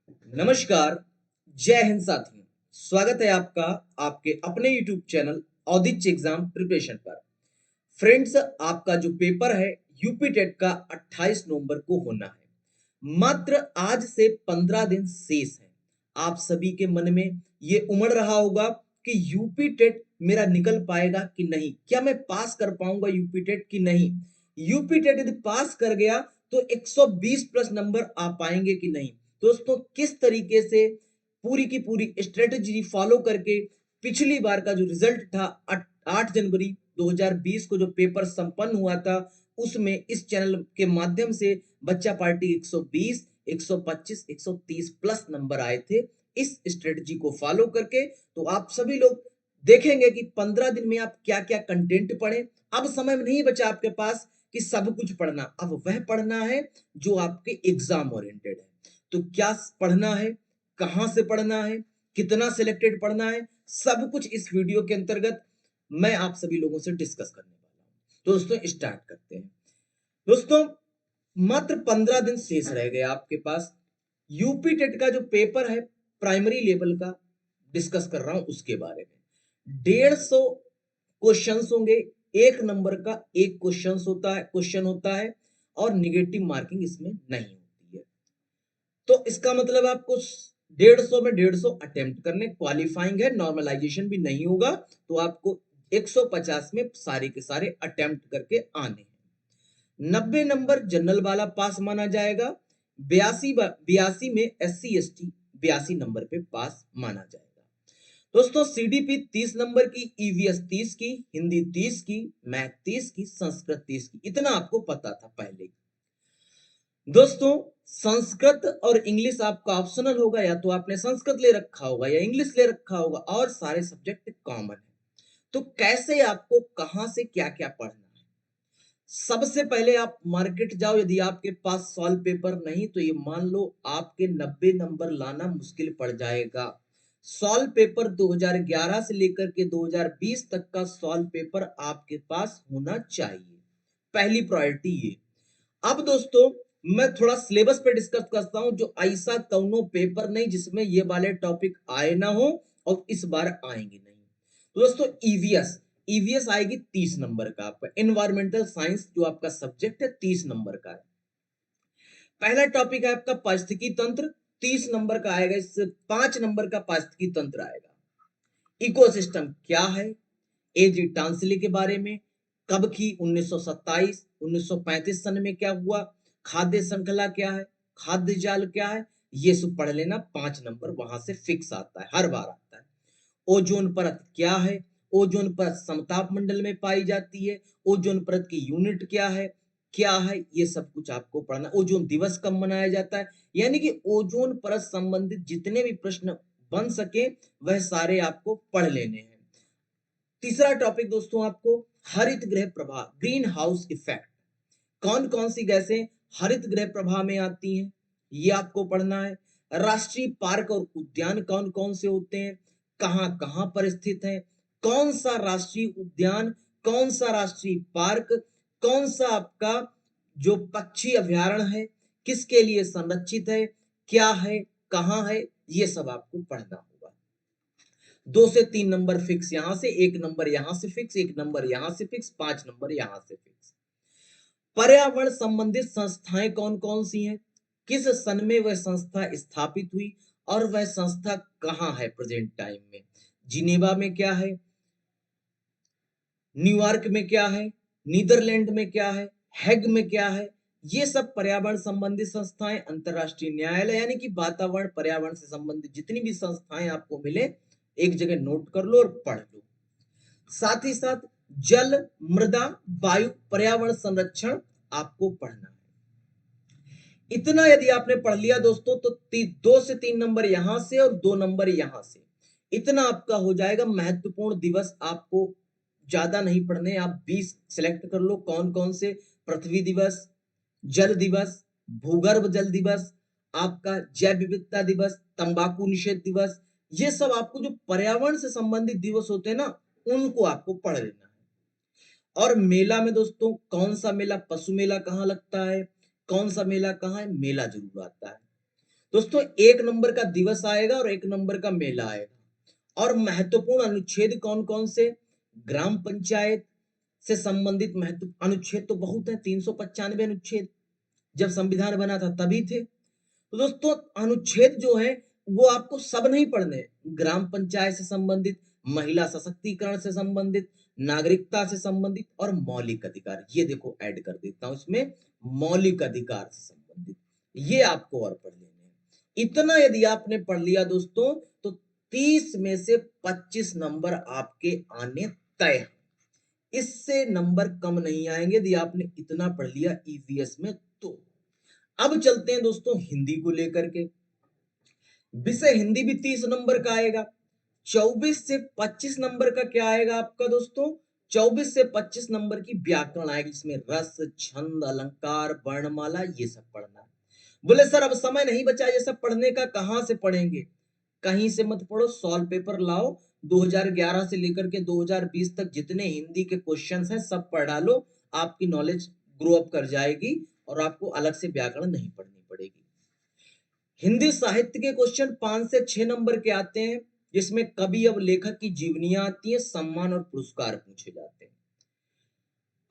नमस्कार। जय हिंद साथियों। स्वागत है आपका आपके अपने YouTube चैनल औदिच एग्जाम प्रिपरेशन पर। फ्रेंड्स, आपका जो पेपर है यूपी टेट का 28 नवंबर को होना है। मात्र आज से 15 दिन शेष है। आप सभी के मन में ये उमड़ रहा होगा कि यूपी टेट मेरा निकल पाएगा कि नहीं, क्या मैं पास कर पाऊंगा यूपी टेट कि नहीं। यूपी टेट यदि पास कर गया तो 120 प्लस नंबर आ पाएंगे कि नहीं। दोस्तों, किस तरीके से पूरी की पूरी स्ट्रेटेजी फॉलो करके पिछली बार का जो रिजल्ट था 8 जनवरी 2020 को जो पेपर संपन्न हुआ था, उसमें इस चैनल के माध्यम से बच्चा पार्टी 120, 125, 130 प्लस नंबर आए थे। इस स्ट्रेटजी को फॉलो करके तो आप सभी लोग देखेंगे कि 15 दिन में आप क्या क्या कंटेंट पढ़े। अब समय नहीं बचा आपके पास कि सब कुछ पढ़ना, अब वह पढ़ना है जो आपके एग्जाम ओरिएंटेड है। तो क्या पढ़ना है, कहां से पढ़ना है, कितना सिलेक्टेड पढ़ना है, सब कुछ इस वीडियो के अंतर्गत मैं आप सभी लोगों से डिस्कस करने वाला हूं। तो दोस्तों, स्टार्ट करते हैं। दोस्तों, मात्र 15 दिन शेष रह गए आपके पास। यूपी टेट का जो पेपर है प्राइमरी लेवल का डिस्कस कर रहा हूं उसके बारे में। 150 क्वेश्चंस होंगे। एक नंबर का एक क्वेश्चन होता है और निगेटिव मार्किंग इसमें नहीं होती है। तो इसका मतलब आपको 150 में 150 अटेम्प्ट करने, क्वालिफाइंग है, नॉर्मलाइजेशन भी नहीं होगा। तो आपको 150 में सारे के सारे अटेम्प्ट करके आने हैं। 90 नंबर जनरल वाला पास माना जाएगा। 82 में SC ST 82 नंबर पे पास माना जाएगा। दोस्तों, CDP 30 नंबर की, EVS 30 की, हिंदी 30 की, मैथ 30 की, संस्कृत 30 की, इतना आपको पता था पहले। दोस्तों, संस्कृत और इंग्लिश आपका ऑप्शनल होगा, या तो आपने संस्कृत ले रखा होगा या इंग्लिश ले रखा होगा, और सारे सब्जेक्ट कॉमन है। तो कैसे आपको कहां से क्या क्या पढ़ना है। सबसे पहले आप मार्केट जाओ। यदि आपके पास सॉल्व पेपर नहीं तो ये मान लो आपके 90 नंबर लाना मुश्किल पड़ जाएगा। सॉल्व पेपर 2011 से लेकर के 2020 तक का सॉल्व पेपर आपके पास होना चाहिए। पहली प्रायोरिटी ये। अब दोस्तों, मैं थोड़ा सिलेबस पे डिस्कस करता हूं, जो ऐसा कौनो पेपर नहीं जिसमें ये वाले टॉपिक आए ना हो और इस बार आएंगे नहीं। तो दोस्तों, ईवीएस आएगी 30 नंबर का। आपका एनवायरमेंटल साइंस जो आपका सब्जेक्ट है 30 नंबर का है। पहला टॉपिक है आपका पारिस्थितिकी तंत्र, 30 नंबर का आएगा। इससे 5 नंबर का पारिस्थितिकी तंत्र आएगा। इकोसिस्टम क्या है, एजी टांसले के बारे में, कब की, 1927, 1935 सन में क्या हुआ, खाद्य श्रृंखला क्या है, खाद्य जाल क्या है, ये सब पढ़ लेना। 5 नंबर वहां से फिक्स आता है, हर बार आता है। ओजोन परत क्या है, ओजोन परत समताप मंडल में पाई जाती है। ओजोन परत की यूनिट क्या है, ये सब कुछ आपको पढ़ना। ओजोन दिवस कब मनाया जाता है, यानी कि ओजोन परत संबंधित जितने भी प्रश्न बन सके वह सारे आपको पढ़ लेने हैं। तीसरा टॉपिक दोस्तों, आपको हरित गृह प्रभाव, ग्रीन हाउस इफेक्ट, कौन कौन सी गैसें हरित गृह प्रभाव में आती हैं, ये आपको पढ़ना है। राष्ट्रीय पार्क और उद्यान कौन कौन से होते हैं, कहां कहां पर स्थित है, कौन सा राष्ट्रीय उद्यान, कौन सा राष्ट्रीय पार्क, कौन सा आपका जो पक्षी अभयारण्य है किसके लिए संरक्षित है, क्या है, कहां है, ये सब आपको पढ़ना होगा। 2 से 3 नंबर फिक्स यहां से, 1 नंबर यहां से फिक्स, 1 नंबर यहां से फिक्स, 5 नंबर यहां से फिक्स। पर्यावरण संबंधित संस्थाएं कौन कौन सी हैं, किस सन में वह संस्था स्थापित हुई, और वह संस्था कहां है प्रेजेंट टाइम में। जिनेवा में क्या है, न्यूयॉर्क में क्या है, नीदरलैंड में क्या है, हैग में क्या है, ये सब पर्यावरण संबंधित संस्थाएं। अंतरराष्ट्रीय न्यायालय, यानी कि वातावरण पर्यावरण से संबंधित जितनी भी संस्थाएं आपको मिले एक जगह नोट कर लो और पढ़ लो। साथ ही साथ जल, मृदा, वायु, पर्यावरण संरक्षण आपको पढ़ना है। इतना यदि आपने पढ़ लिया दोस्तों तो 2 से 3 नंबर यहां से और 2 नंबर यहां से, इतना आपका हो जाएगा। महत्वपूर्ण दिवस आपको ज्यादा नहीं पढ़ने, आप 20 सिलेक्ट कर लो। कौन कौन से, पृथ्वी दिवस, जल दिवस, भूगर्भ जल दिवस, आपका जैव विविधता दिवस, तंबाकू निषेध दिवस, ये सब आपको जो पर्यावरण से संबंधित दिवस होते हैं ना, उनको आपको पढ़ लेना है। और मेला में दोस्तों, कौन सा मेला, पशु मेला कहाँ लगता है, कौन सा मेला कहाँ है, मेला जरूर आता है। दोस्तों 1 नंबर का दिवस आएगा और 1 नंबर का मेला आएगा। और महत्वपूर्ण अनुच्छेद कौन कौन से? ग्राम पंचायत से संबंधित महत्व अनुच्छेद तो बहुत है, 395 अनुच्छेद जब संविधान बना था तभी थे। तो दोस्तों अनुच्छेद जो है वो आपको सब नहीं पढ़ने हैं। ग्राम पंचायत से संबंधित, महिला सशक्तिकरण से संबंधित, नागरिकता से संबंधित और मौलिक अधिकार, ये देखो ऐड कर देता हूं इसमें, मौलिक अधिकार से संबंधित, ये आपको और पढ़ लेने हैं। इतना यदि आपने पढ़ लिया दोस्तों तो 30 में से 25 नंबर आपके आने तय हैं। इससे नंबर कम नहीं आएंगे यदि आपने इतना पढ़ लिया ईवीएस में तो। अब चलते हैं दोस्तों हिंदी को लेकर के। विषय हिंदी भी 30 नंबर का आएगा। 24 से 25 नंबर का क्या आएगा आपका दोस्तों? 24 से 25 नंबर की व्याकरण आएगी, जिसमें रस, छंद, अलंकार, वर्णमाला ये सब पढ़ना है। बोले सर अब समय नहीं बचा ये सब पढ़ने का, कहां से पढ़ेंगे? कहीं से मत पढ़ो, सॉल्व पेपर लाओ, 2011 से लेकर के 2020 तक जितने हिंदी के क्वेश्चंस हैं सब पढ़ डालो, आपकी नॉलेज ग्रो अप कर जाएगी और आपको अलग से व्याकरण नहीं पढ़नी पड़ेगी। हिंदी साहित्य के क्वेश्चन 5 से 6 नंबर के आते हैं, जिसमें कवि और लेखक की जीवनियां आती है, सम्मान और पुरस्कार पूछे जाते हैं।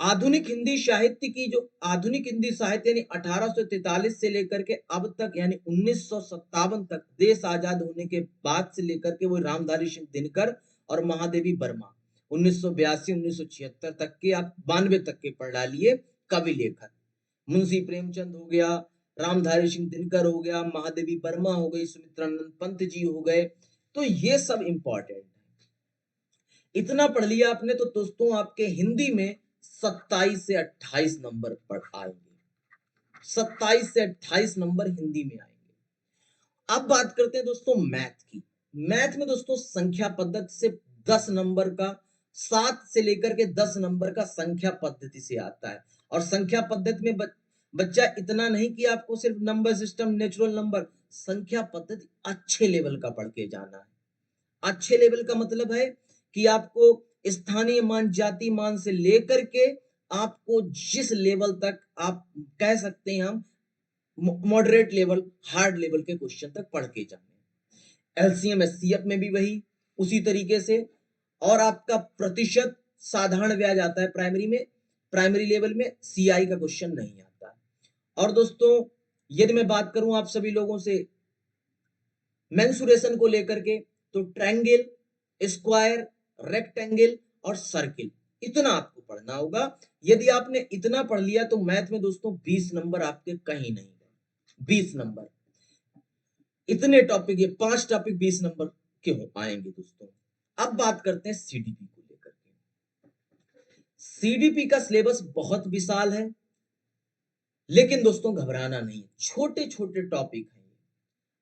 आधुनिक हिंदी साहित्य की जो आधुनिक हिंदी साहित्य यानी 1843 से लेकर के अब तक यानी 1957 तक, देश आजाद होने के बाद से लेकर के वो रामधारी सिंह दिनकर और महादेवी वर्मा 1982 1976 तक के, आप 92 तक के पढ़ डालिए कवि लेखक। मुंशी प्रेमचंद हो गया, रामधारी सिंह दिनकर हो गया, महादेवी वर्मा हो गई, सुमित्रानंद पंत जी हो गए, तो ये सब इंपॉर्टेंट है। इतना पढ़ लिया आपने तो दोस्तों आपके हिंदी में 27 से 28 नंबर पढ़ आएंगे। 27 से 28 नंबर हिंदी में आएंगे। अब बात करते हैं दोस्तों मैथ की। मैथ में दोस्तों संख्या पद्धति से 10 नंबर का, 7 से लेकर के 10 नंबर का संख्या पद्धति से आता है। और संख्या पद्धति में बच्चा इतना नहीं कि आपको सिर्फ नंबर सिस्टम, नेचुरल नंबर, संख्या पद्धति अच्छे लेवल का पढ़ के जाना है। अच्छे लेवल का मतलब है कि आपको स्थानीय मान, जाति मान से लेकर के आपको जिस लेवल तक आप कह सकते हैं हम मॉडरेट लेवल, हार्ड लेवल के क्वेश्चन तक पढ़ के जाने। एलसीएम एचसीएफ में भी वही उसी तरीके से। और आपका प्रतिशत साधारण ब्याज आता है प्राइमरी में, प्राइमरी लेवल में सीआई का क्वेश्चन नहीं आता। और दोस्तों यदि मैं बात करूं आप सभी लोगों से मेंसुरेशन को लेकर के, तो ट्रायंगल, स्क्वायर, रेक्टेंगल और सर्किल, इतना आपको पढ़ना होगा। यदि आपने इतना पढ़ लिया तो मैथ में दोस्तों 20 नंबर आपके कहीं नहीं गए। 20 नंबर, इतने टॉपिक, ये 5 टॉपिक 20 नंबर के हो आएंगे दोस्तों। अब बात करते हैं सीडीपी को लेकर के। सीडीपी का सिलेबस बहुत विशाल है, लेकिन दोस्तों घबराना नहीं, छोटे छोटे टॉपिक हैं।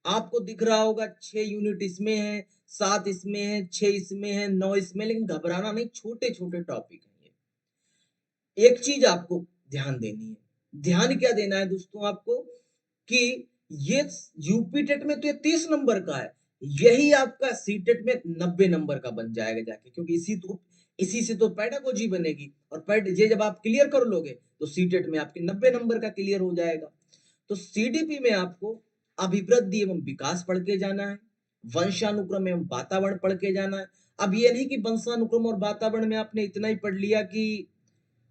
आपको दिख रहा होगा 6 यूनिट इसमें है, 7 इसमें है, 6 इसमें है, 9 इसमें, लेकिन घबराना नहीं, छोटे छोटे टॉपिक हैं ये। एक चीज आपको ध्यान देनी है। ध्यान क्या देना है दोस्तों आपको कि ये यूपी टेट में तो ये 30 नंबर का है, यही आपका सी टेट में 90 नंबर का बन जाएगा जाके, क्योंकि इसी से तो पेडागोजी बनेगी। और पैड ये जब आप क्लियर कर लोगे तो सी टेट में आपके 90 नंबर का क्लियर हो जाएगा। तो सीडीपी में आपको अभिवृद्धि एवं विकास पढ़ के जाना है, वंशानुक्रम एवं वातावरण पढ़ के जाना है। अब ये नहीं कि वंशानुक्रम और वातावरण में आपने इतना ही पढ़ लिया कि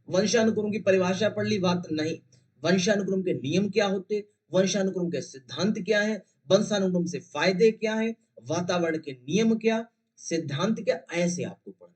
वंशानुक्रम की परिभाषा पढ़ ली, बात नहीं। वंशानुक्रम के नियम क्या होते, वंशानुक्रम के सिद्धांत क्या है, वंशानुक्रम से फायदे क्या है, वातावरण के नियम क्या, सिद्धांत क्या, ऐसे आपको पढ़ना है।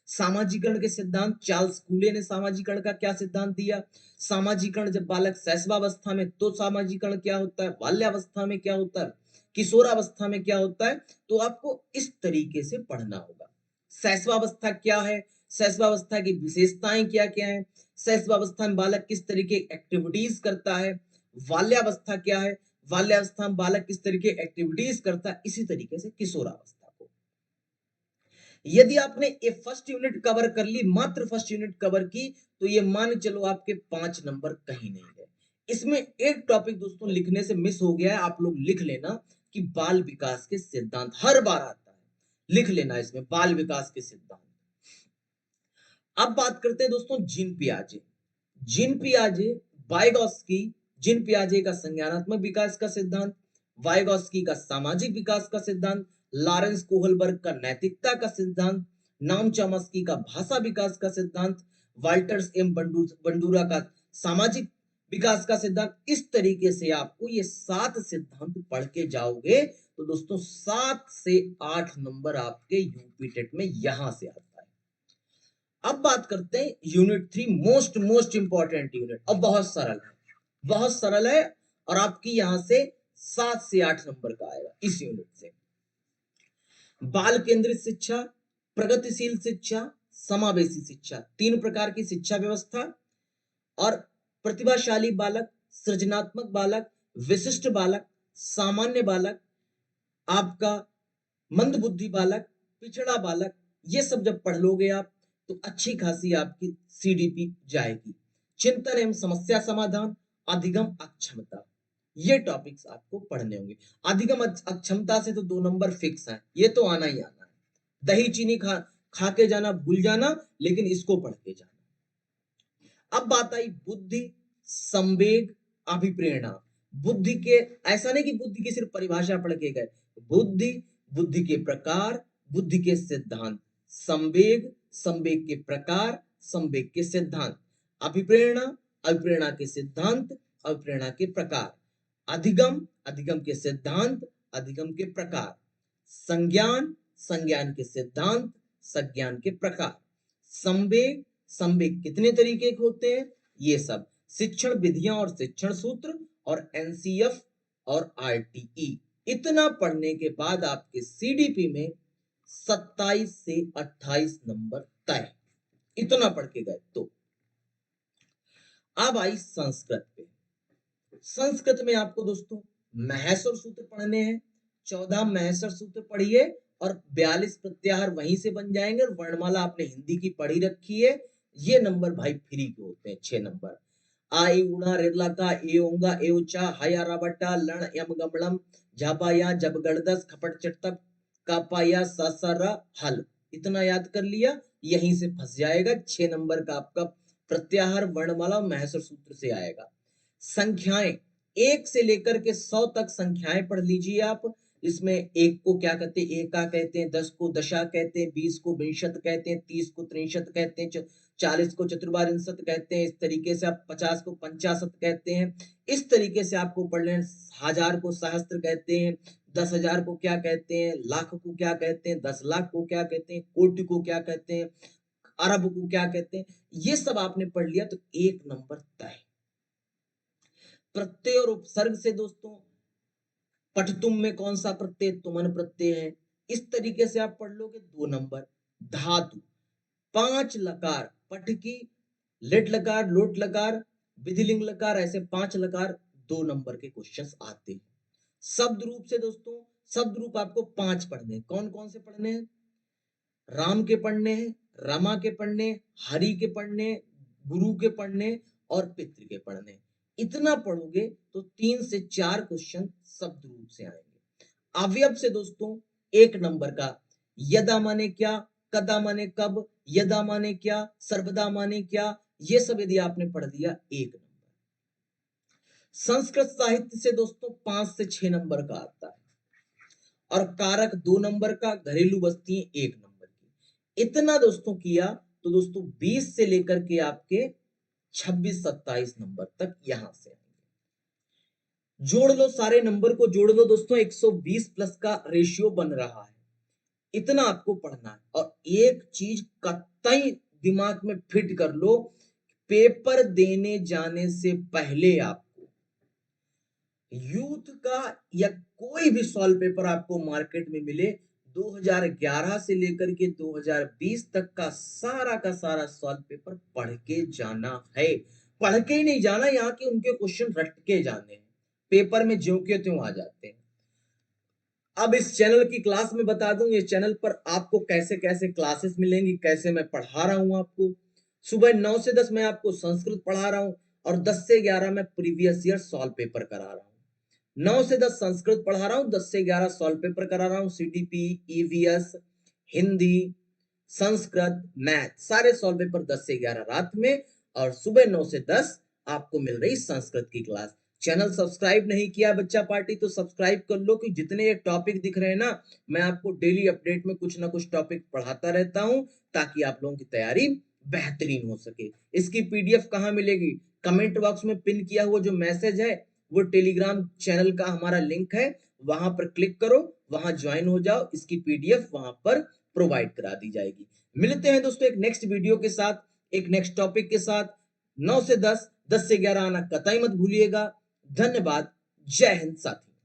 सामाजिकरण के सिद्धांत, चार्ल्स कूले ने सामाजिकरण का क्या सिद्धांत दिया, सामाजिकरण जब बालक शैशवावस्था में तो सामाजिकरण क्या होता है, बाल्यावस्था में क्या होता है, किशोरावस्था में क्या होता है, तो आपको इस तरीके से पढ़ना होगा। शैशवावस्था क्या है, शैशवावस्था की विशेषताएं क्या क्या है, शैशवावस्था में बालक किस तरीके एक्टिविटीज करता है, बाल्यावस्था क्या है, बाल्यावस्था में बालक किस तरीके एक्टिविटीज करता है, इसी तरीके से किशोरावस्था को। यदि आपने ये फर्स्ट यूनिट कवर कर ली, मात्र फर्स्ट यूनिट कवर की, तो ये मान चलो आपके 5 नंबर कहीं नहीं गए। इसमें एक टॉपिक दोस्तों लिखने से मिस हो गया है, आप लोग लिख लेना कि बाल विकास के सिद्धांत, हर बार आता है, लिख लेना इसमें बाल विकास के सिद्धांत। अब बात करते हैं दोस्तों जीन पियाजे। जीन पियाजे, बाइगॉस्की, जीन पियाजे का संज्ञानात्मक विकास का सिद्धांत, वाइगॉस्की का सामाजिक विकास का सिद्धांत, लॉरेंस कोहलबर्ग का नैतिकता का सिद्धांत, नाम चॉम्स्की का भाषा विकास का सिद्धांत, वाल्टर्स एम बंडूरा का सामाजिक विकास का सिद्धांत। इस तरीके से आपको ये 7 सिद्धांत पढ़ के जाओगे तो दोस्तों 7 से 8 नंबर आपके यूपी टेट में यहां से आता है। अब बात करते हैं यूनिट 3, मोस्ट इंपॉर्टेंट यूनिट। अब बहुत सरल है, बहुत सरल है, और आपकी यहां से 7 से 8 नंबर का आएगा इस यूनिट से। बाल केंद्रित शिक्षा, प्रगतिशील शिक्षा, समावेशी शिक्षा, 3 प्रकार की शिक्षा व्यवस्था। और प्रतिभाशाली बालक, सृजनात्मक बालक, विशिष्ट बालक, सामान्य बालक, आपका मंदबुद्धि बालक, पिछड़ा बालक, ये सब जब पढ़ लोगे आप तो अच्छी खासी आपकी सीडीपी जाएगी। चिंतन एवं समस्या समाधान, अधिगम अक्षमता, ये टॉपिक्स आपको पढ़ने होंगे। अधिगम अक्षमता से तो 2 नंबर फिक्स है, ये तो आना ही आना है। दही चीनी खा के जाना भूल जाना, लेकिन इसको पढ़ के जाना। अब बात आई बुद्धि, संवेग, अभिप्रेरणा। बुद्धि के, ऐसा नहीं कि बुद्धि की सिर्फ परिभाषा पढ़ के गए, बुद्धि, बुद्धि के प्रकार, बुद्धि के सिद्धांत, संवेग, संवेग के प्रकार, संवेग के सिद्धांत, अभिप्रेरणा, अभिप्रेरणा के सिद्धांत, अभिप्रेरणा के प्रकार, अधिगम, अधिगम के सिद्धांत, अधिगम के प्रकार, संज्ञान, संज्ञान के सिद्धांत, संज्ञान के प्रकार, संवेग, संवेग कितने तरीके के होते हैं, ये सब, शिक्षण विधियां और शिक्षण सूत्र, और एनसीएफ और आरटीई। इतना पढ़ने के बाद आपके सीडीपी में 27 से 28 नंबर तय। इतना पढ़ के गए तो। अब आई संस्कृत पे। संस्कृत में आपको दोस्तों महेश्वर सूत्र पढ़ने हैं। 14 महेश्वर सूत्र पढ़िए और 42 प्रत्याहार वहीं से बन जाएंगे। और वर्णमाला आपने हिंदी की पढ़ी रखी है, ये नंबर भाई फ्री के होते हैं, 6 नंबर। आई उड़ा रेला का ए ओंगा ए उचा हया राबटा लण यम गमलम झापाया जब गड़दस खपट चटतप कापाया ससरा हल। इतना याद कर लिया, यहीं से फंस जाएगा। 6 नंबर का आपका प्रत्याहार वर्णमाला महेश्वर सूत्र से आएगा। संख्याएं, 1 से लेकर के 100 तक संख्याएं पढ़ लीजिए आप। इसमें 1 को क्या कहते हैं, एका कहते हैं, 10 को दशा कहते हैं, 20 को विंशत कहते हैं, 30 को त्रिंशत कहते हैं, 40 को चतुर्वारिंशत कहते हैं। इस तरीके से आप 50 को पंचाशत कहते हैं। इस तरीके से आपको पढ़ लें। 1000 को सहस्त्र कहते हैं, 10,000 को क्या कहते हैं, लाख को क्या कहते हैं, 10 लाख को क्या कहते हैं, कोटि को क्या कहते हैं, अरब को क्या कहते हैं। ये सब आपने पढ़ लिया तो 1 नंबर तय। प्रत्यय और उपसर्ग से दोस्तों, पठतुम में कौन सा प्रत्यय तुमन प्रत्यय है, इस तरीके से आप पढ़ लोगे 2 नंबर। धातु, 5 लकार, पठ की, लेट लकार, लोट लकार, विधिलिंग लकार, ऐसे 5 लकार 2 नंबर के क्वेश्चंस आते हैं। शब्द रूप से दोस्तों, शब्द रूप आपको 5 पढ़ने हैं। कौन कौन से पढ़ने हैं, राम के पढ़ने हैं, रमा के पढ़ने, हरि के पढ़ने, गुरु के पढ़ने, और पितृ के पढ़ने। इतना पढ़ोगे तो 3 से 4 क्वेश्चन शब्द रूप से आएंगे। अवयव से दोस्तों 1 नंबर का, यदा माने क्या, कदा माने कब, यदा माने क्या, सर्वदा माने क्या, ये सब यदि आपने पढ़ दिया 1 नंबर। संस्कृत साहित्य से दोस्तों 5 से 6 नंबर का आता है। और कारक 2 नंबर का, घरेलू वस्तुएं 1 नंबर की। इतना दोस्तों किया तो दोस्तों 20 से लेकर के आपके 26-27 नंबर तक यहां से आएंगे। जोड़ लो, सारे नंबर को जोड़ लो दोस्तों, 120 प्लस का रेशियो बन रहा है। इतना आपको पढ़ना है। और एक चीज कतई दिमाग में फिट कर लो, पेपर देने जाने से पहले आपको यूथ का या कोई भी सॉल्व पेपर आपको मार्केट में मिले, 2011 से लेकर के 2020 तक का सारा सॉल्व पेपर पढ़ के जाना है। पढ़ के ही नहीं जाना, यहाँ के उनके क्वेश्चन रट के जाने हैं। पेपर में ज्यों के त्यों आ जाते हैं। अब इस चैनल की क्लास में बता दूं, इस चैनल पर आपको कैसे कैसे क्लासेस मिलेंगी, कैसे मैं पढ़ा रहा हूं आपको। सुबह 9 से 10 मैं आपको संस्कृत पढ़ा रहा हूं, और 10 से 11 मैं प्रीवियस ईयर सॉल्व पेपर करा रहा हूं। 9 से 10 संस्कृत पढ़ा रहा हूं, 10 से 11 सॉल्व पेपर करा रहा हूं। CDP, EVS, Hindi, Sanskrit, math, सारे सॉल्व पेपर 10 से 11 रात में, और सुबह 9 से 10 आपको मिल रही संस्कृत की क्लास। चैनल सब्सक्राइब नहीं किया बच्चा पार्टी तो सब्सक्राइब कर लो, कि जितने ये टॉपिक दिख रहे हैं ना, मैं आपको डेली अपडेट में कुछ ना कुछ टॉपिक पढ़ाता रहता हूं, ताकि आप लोगों की तैयारी बेहतरीन हो सके। इसकी पीडीएफ कहाँ मिलेगी? कमेंट बॉक्स में पिन किया हुआ जो मैसेज है वो टेलीग्राम चैनल का हमारा लिंक है, वहां पर क्लिक करो, वहां ज्वाइन हो जाओ, इसकी पीडीएफ वहां पर प्रोवाइड करा दी जाएगी। मिलते हैं दोस्तों एक नेक्स्ट वीडियो के साथ, एक नेक्स्ट टॉपिक के साथ। 9 से 10, 10 से 11 आना कतई मत भूलिएगा। धन्यवाद। जय हिंद साथी।